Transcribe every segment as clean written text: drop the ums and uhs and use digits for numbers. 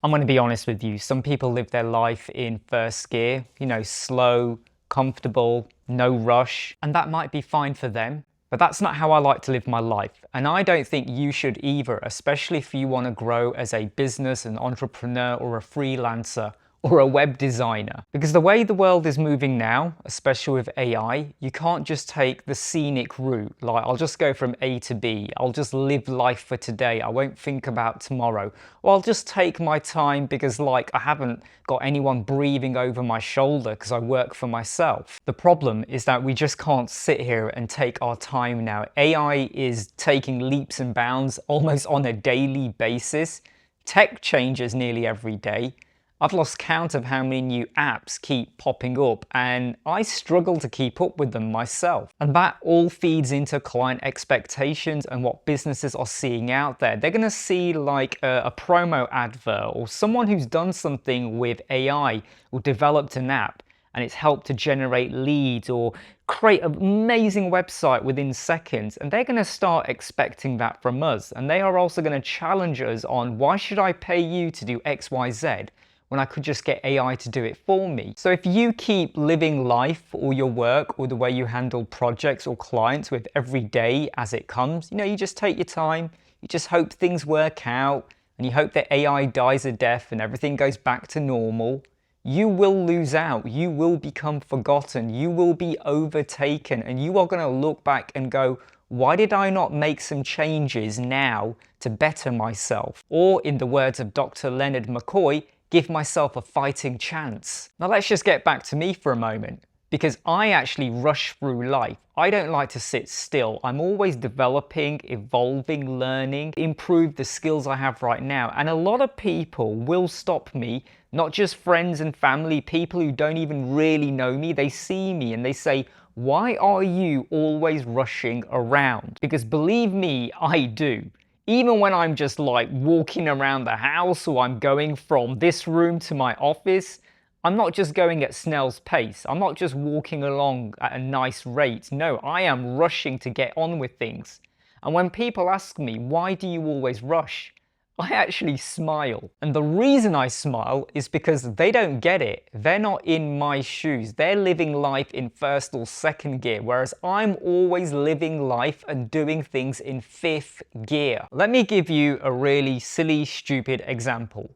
I'm going to be honest with you. Some people live their life in first gear, slow, comfortable, no rush, and that might be fine for them. But that's not how I like to live my life. And I don't think you should either, especially if you want to grow as a business, an entrepreneur, or a freelancer, or a web designer. Because the way the world is moving now, especially with AI, you can't just take the scenic route. Like, I'll just go from A to B. I'll just live life for today. I won't think about tomorrow. Or I'll just take my time because I haven't got anyone breathing over my shoulder because I work for myself. The problem is that we just can't sit here and take our time now. AI is taking leaps and bounds almost on a daily basis. Tech changes nearly every day. I've lost count of how many new apps keep popping up, and I struggle to keep up with them myself. And that all feeds into client expectations and what businesses are seeing out there. They're going to see like a promo advert or someone who's done something with AI or developed an app and it's helped to generate leads or create an amazing website within seconds, and they're going to start expecting that from us. And they are also going to challenge us on, why should I pay you to do XYZ when I could just get AI to do it for me? So if you keep living life or your work or the way you handle projects or clients with every day as it comes, you just take your time, you just hope things work out, and you hope that AI dies a death and everything goes back to normal, you will lose out, you will become forgotten, you will be overtaken, and you are going to look back and go, why did I not make some changes now to better myself? Or in the words of Dr. Leonard McCoy, give myself a fighting chance. Now let's just get back to me for a moment, because I actually rush through life. I don't like to sit still. I'm always developing, evolving, learning, improve the skills I have right now. And a lot of people will stop me, not just friends and family, people who don't even really know me. They see me and they say, why are you always rushing around? Because believe me, I do. Even when I'm just like walking around the house or I'm going from this room to my office, I'm not just going at snail's pace. I'm not just walking along at a nice rate. No, I am rushing to get on with things. And when people ask me, why do you always rush? I actually smile. And the reason I smile is because they don't get it. They're not in my shoes. They're living life in first or second gear, whereas I'm always living life and doing things in fifth gear. Let me give you a really silly, stupid example.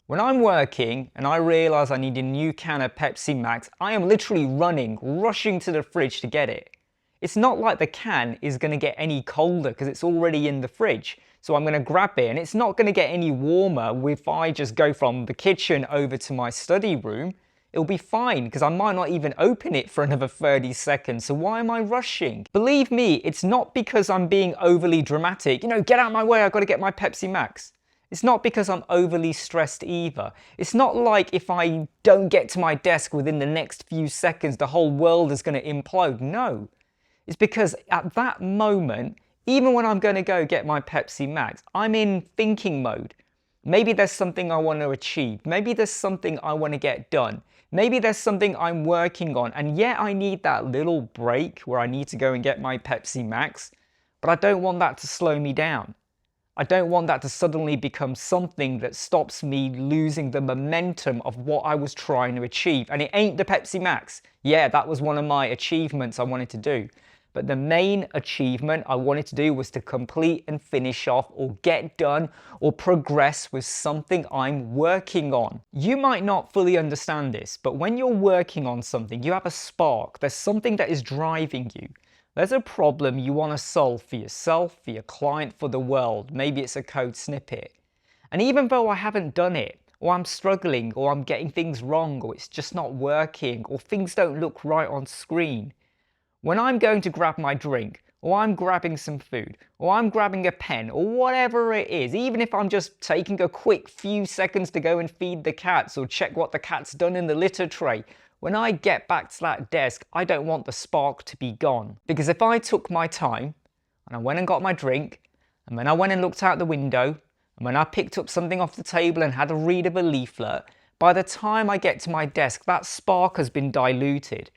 When I'm working and I realize I need a new can of Pepsi Max, I am literally running, rushing to the fridge to get it. It's not like the can is going to get any colder because it's already in the fridge. So I'm going to grab it, and it's not going to get any warmer if I just go from the kitchen over to my study room. It'll be fine because I might not even open it for another 30 seconds. So why am I rushing? Believe me, it's not because I'm being overly dramatic. Get out of my way, I've got to get my Pepsi Max. It's not because I'm overly stressed either. It's not like if I don't get to my desk within the next few seconds, the whole world is going to implode. No. It's because at that moment, even when I'm going to go get my Pepsi Max, I'm in thinking mode. Maybe there's something I want to achieve. Maybe there's something I want to get done. Maybe there's something I'm working on. And yeah, I need that little break where I need to go and get my Pepsi Max, but I don't want that to slow me down. I don't want that to suddenly become something that stops me losing the momentum of what I was trying to achieve. And it ain't the Pepsi Max. Yeah, that was one of my achievements I wanted to do. But the main achievement I wanted to do was to complete and finish off or get done or progress with something I'm working on. You might not fully understand this, but when you're working on something, you have a spark. There's something that is driving you. There's a problem you want to solve for yourself, for your client, for the world. Maybe it's a code snippet. And even though I haven't done it, or I'm struggling, or I'm getting things wrong, or it's just not working, or things don't look right on screen, when I'm going to grab my drink, or I'm grabbing some food, or I'm grabbing a pen, or whatever it is, even if I'm just taking a quick few seconds to go and feed the cats or check what the cat's done in the litter tray, when I get back to that desk, I don't want the spark to be gone. Because if I took my time, and I went and got my drink, and then I went and looked out the window, and when I picked up something off the table and had a read of a leaflet, by the time I get to my desk, that spark has been diluted.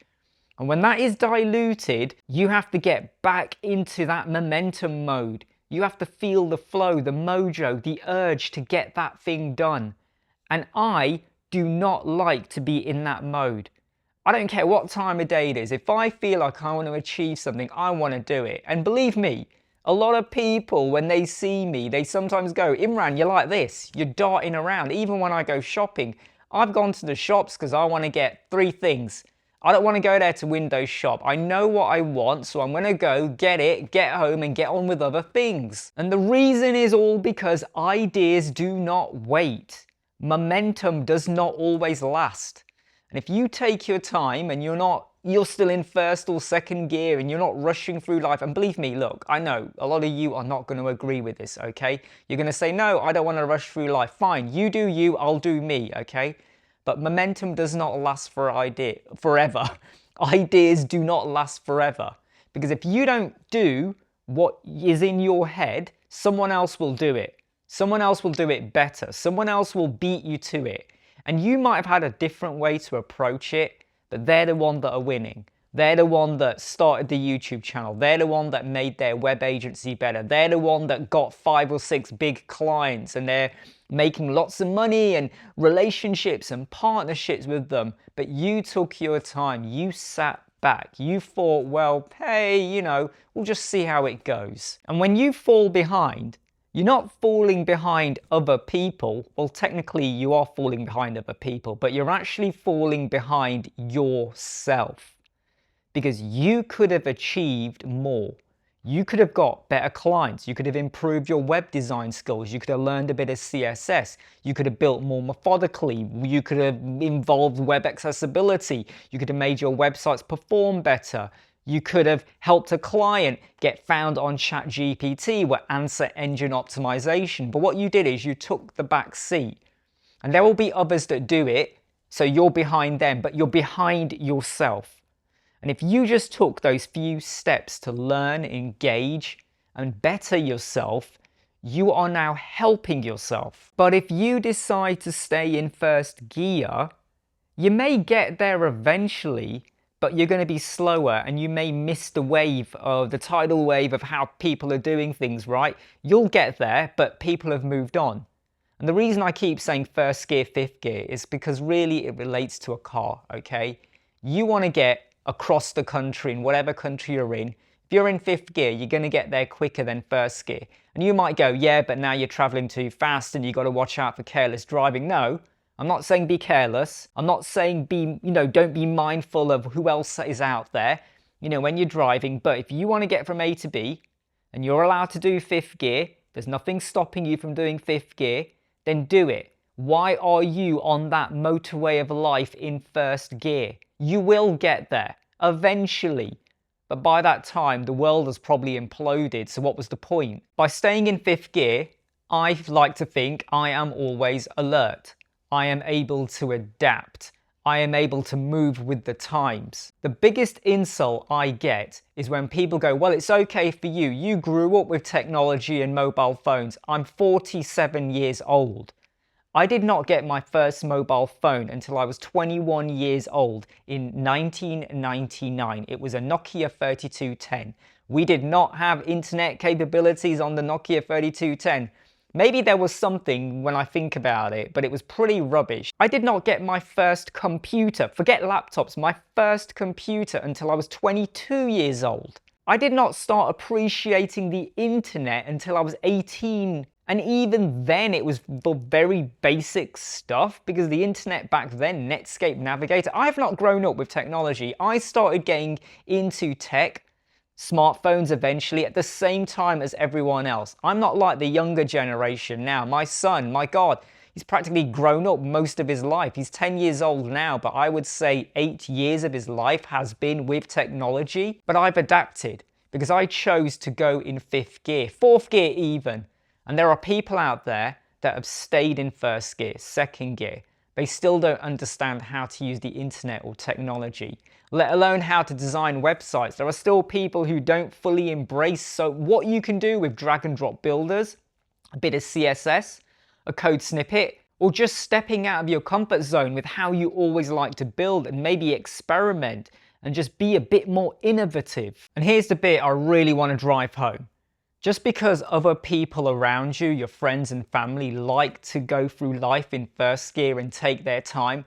And when that is diluted, you have to get back into that momentum mode. You have to feel the flow, the mojo, the urge to get that thing done. And I do not like to be in that mode. I don't care what time of day it is. If I feel like I want to achieve something, I want to do it. And believe me, a lot of people, when they see me, they sometimes go, Imran, you're like this. You're darting around. Even when I go shopping, I've gone to the shops because I want to get 3 things. I don't want to go there to window shop. I know what I want, so I'm going to go get it, get home, and get on with other things. And the reason is all because ideas do not wait. Momentum does not always last. And if you take your time and you're still in first or second gear and you're not rushing through life, and believe me, look, I know a lot of you are not going to agree with this, okay? You're going to say, no, I don't want to rush through life. Fine, you do you, I'll do me, okay? But momentum does not last forever. Ideas do not last forever. Because if you don't do what is in your head, someone else will do it. Someone else will do it better. Someone else will beat you to it. And you might have had a different way to approach it, but they're the one that are winning. They're the one that started the YouTube channel. They're the one that made their web agency better. They're the one that got 5 or 6 big clients and they're making lots of money and relationships and partnerships with them. But you took your time. You sat back. You thought, well, hey, we'll just see how it goes. And when you fall behind, you're not falling behind other people. Well, technically you are falling behind other people, but you're actually falling behind yourself because you could have achieved more. You could have got better clients. You could have improved your web design skills. You could have learned a bit of CSS. You could have built more methodically. You could have involved web accessibility. You could have made your websites perform better. You could have helped a client get found on ChatGPT with answer engine optimization. But what you did is you took the back seat. And there will be others that do it, so you're behind them, but you're behind yourself. And if you just took those few steps to learn, engage, and better yourself, you are now helping yourself. But if you decide to stay in first gear, you may get there eventually, but you're going to be slower and you may miss the wave of the tidal wave of how people are doing things, right? You'll get there, but people have moved on. And the reason I keep saying first gear, fifth gear is because really it relates to a car, okay? You want to get across the country in whatever country you're in. If you're in fifth gear, you're going to get there quicker than first gear. And you might go, yeah, but now you're traveling too fast and you've got to watch out for careless driving. No. I'm not saying be careless. I'm not saying don't be mindful of who else is out there, when you're driving. But if you want to get from A to B and you're allowed to do fifth gear, there's nothing stopping you from doing fifth gear, then do it. Why are you on that motorway of life in first gear? You will get there eventually. But by that time, the world has probably imploded. So what was the point? By staying in fifth gear, I like to think I am always alert. I am able to adapt. I am able to move with the times. The biggest insult I get is when people go, well, it's okay for you. You grew up with technology and mobile phones. I'm 47 years old. I did not get my first mobile phone until I was 21 years old in 1999. It was a Nokia 3210. We did not have internet capabilities on the Nokia 3210. Maybe there was something when I think about it, but it was pretty rubbish. I did not get my first computer, forget laptops, my first computer until I was 22 years old. I did not start appreciating the internet until I was 18. And even then it was for very basic stuff because the internet back then, Netscape Navigator, I've not grown up with technology. I started getting into tech, smartphones eventually at the same time as everyone else. I'm not like the younger generation now. My son, my God, he's practically grown up most of his life. He's 10 years old now, but I would say 8 years of his life has been with technology. But I've adapted because I chose to go in fifth gear, fourth gear even. And there are people out there that have stayed in first gear, second gear. They still don't understand how to use the internet or technology, let alone how to design websites. There are still people who don't fully embrace what you can do with drag and drop builders, a bit of CSS, a code snippet, or just stepping out of your comfort zone with how you always like to build and maybe experiment and just be a bit more innovative. And here's the bit I really want to drive home. Just because other people around you, your friends and family, like to go through life in first gear and take their time,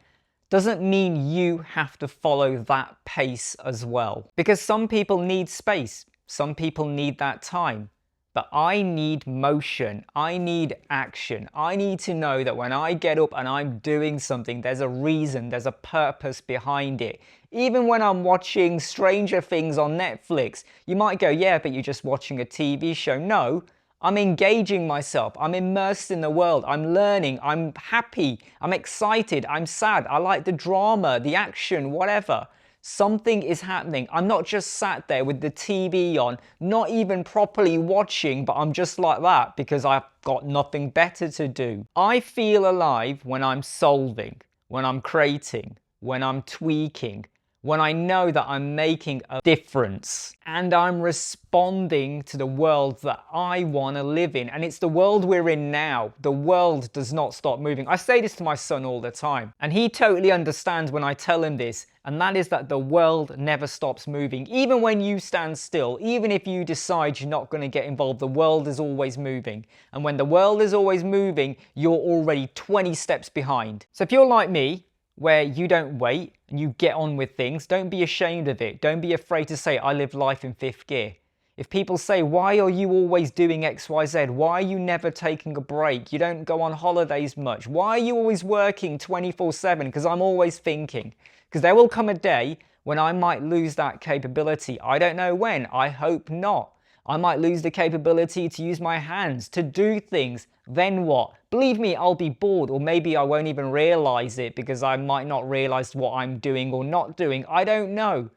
doesn't mean you have to follow that pace as well. Because some people need space, some people need that time. But I need motion, I need action. I need to know that when I get up and I'm doing something, there's a reason, there's a purpose behind it. Even when I'm watching Stranger Things on Netflix, you might go, yeah, but you're just watching a TV show. No, I'm engaging myself, I'm immersed in the world, I'm learning, I'm happy, I'm excited, I'm sad, I like the drama, the action, whatever. Something is happening. I'm not just sat there with the TV on, not even properly watching, but I'm just like that because I've got nothing better to do. I feel alive when I'm solving, when I'm creating, when I'm tweaking, when I know that I'm making a difference and I'm responding to the world that I want to live in. And it's the world we're in now. The world does not stop moving. I say this to my son all the time, and he totally understands when I tell him this, and that is that the world never stops moving. Even when you stand still, even if you decide you're not going to get involved, the world is always moving. And when the world is always moving, you're already 20 steps behind. So if you're like me, where you don't wait and you get on with things, don't be ashamed of it. Don't be afraid to say, I live life in fifth gear. If people say, why are you always doing X, Y, Z? Why are you never taking a break? You don't go on holidays much. Why are you always working 24/7? Because I'm always thinking. Because there will come a day when I might lose that capability. I don't know when. I hope not. I might lose the capability to use my hands, to do things. Then what? Believe me, I'll be bored, or maybe I won't even realize it because I might not realize what I'm doing or not doing. I don't know.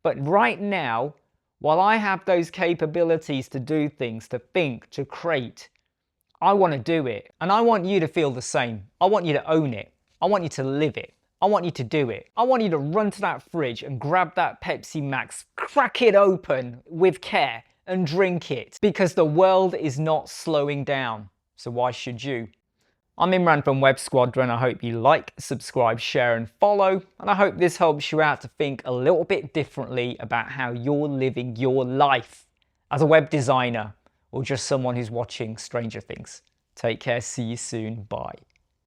But right now, while I have those capabilities to do things, to think, to create, I want to do it. And I want you to feel the same. I want you to own it. I want you to live it. I want you to do it. I want you to run to that fridge and grab that Pepsi Max, crack it open with care and drink it, because the world is not slowing down. So why should you? I'm Imran from Web Squadron. I hope you like, subscribe, share and follow. And I hope this helps you out to think a little bit differently about how you're living your life as a web designer or just someone who's watching Stranger Things. Take care. See you soon. Bye.